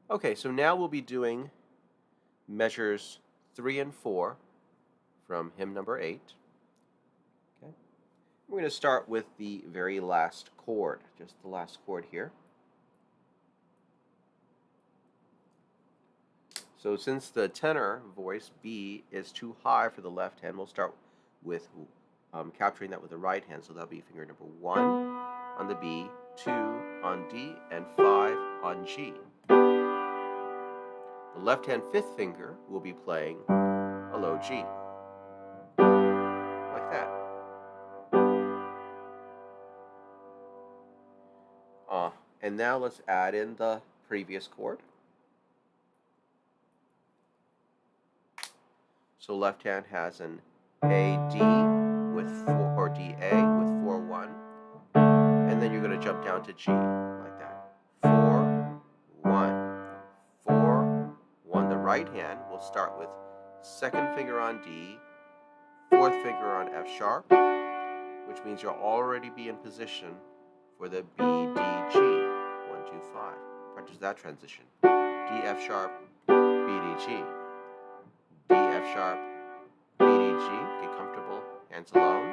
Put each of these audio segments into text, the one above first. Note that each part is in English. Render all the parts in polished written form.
Okay, so now we'll be doing measures 3 and 4 from hymn number 8. Okay. We're going to start with the very last chord, just the last chord here. So since the tenor voice B is too high for the left hand, we'll start with capturing that with the right hand. So that'll be finger number 1 on the B, 2 on D, and 5 on G. The left hand fifth finger will be playing a low G, like that. And now let's add in the previous chord. So left hand has an A D with 4, or D A with 4 1, and then you're going to jump down to G like that. 4 1 4 1. The right hand will start with second finger on D, fourth finger on F sharp, which means you'll already be in position for the B D G 1 2 5. Practice that transition. D F sharp B D G. D, F sharp, B, D, G. Get comfortable, hands alone.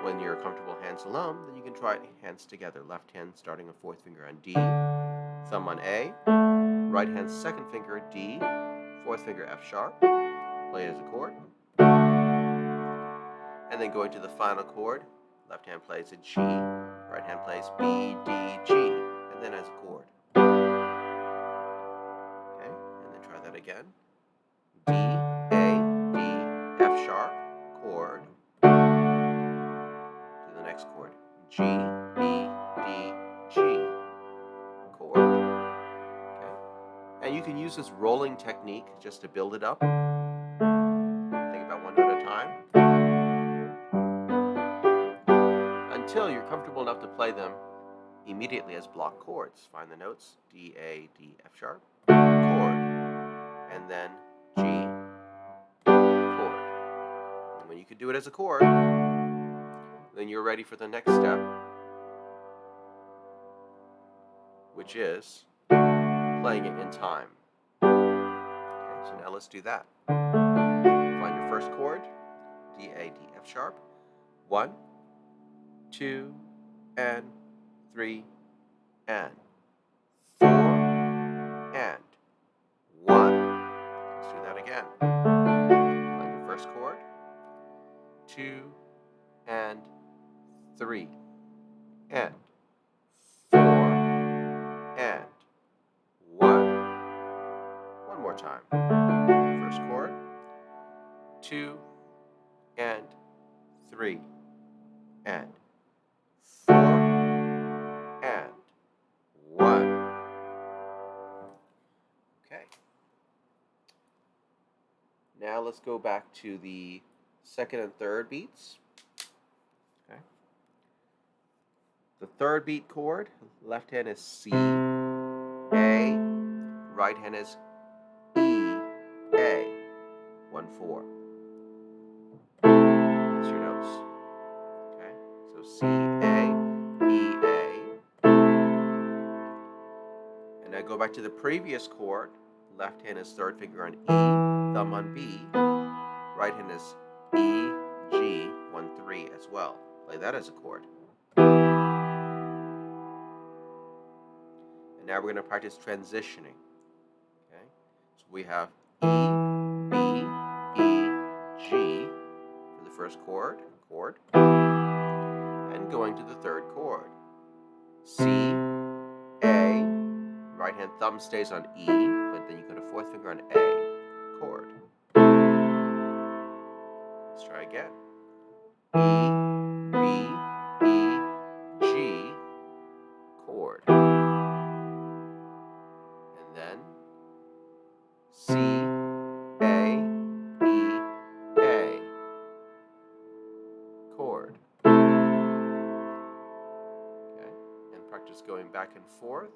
When you're comfortable hands alone, then you can try it hands together. Left hand starting a fourth finger on D, thumb on A, right hand second finger D, fourth finger F sharp, play it as a chord. And then going to the final chord, left hand plays a G, right hand plays B, D, G, and then as a chord. Okay, and then try that again. D, A, D, F sharp, chord, to the next chord. G, B, D, G, chord. Okay, and you can use this rolling technique just to build it up. Think about one note at a time until you're comfortable enough to play them immediately as block chords. Find the notes: D, A, D, F sharp, chord, and then G, chord. And when you can do it as a chord, then you're ready for the next step, which is playing it in time. Okay, so now let's do that. Find your first chord, D, A, D, F sharp. 1, 2, and 3, and 4, and 1. Let's do that again. Find your first chord, 2, and 3, and 4, and 1. One more time. First chord, 2, and 3, and 4, and 1. Okay. Now let's go back to the second and third beats. Okay. The third beat chord, left hand is C, A, right hand is E, A, 1 4. That's your notes. Okay, so C, A, E, A. And now go back to the previous chord. Left hand is third finger on E, thumb on B. Right hand is E, G, 1 3 as well. Play that as a chord. And now we're going to practice transitioning. Okay, so we have E, B, E, G for the first chord, and going to the third chord. C, A, right hand thumb stays on E, but then you put a fourth finger on A, chord. Let's try again. E, B, E, G, chord. And then C, A, E, A, chord. Okay, and practice going back and forth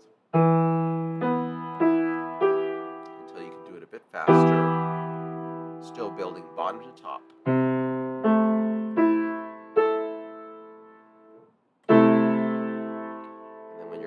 until you can do it a bit faster, still building bottom to top.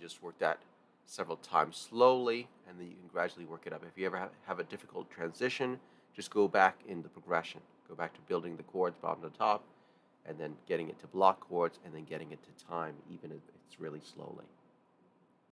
just work that several times slowly, and then you can gradually work it up. If you ever have a difficult transition, just go back in the progression. Go back to building the chords bottom to top, and then getting it to block chords, and then getting it to time, even if it's really slowly.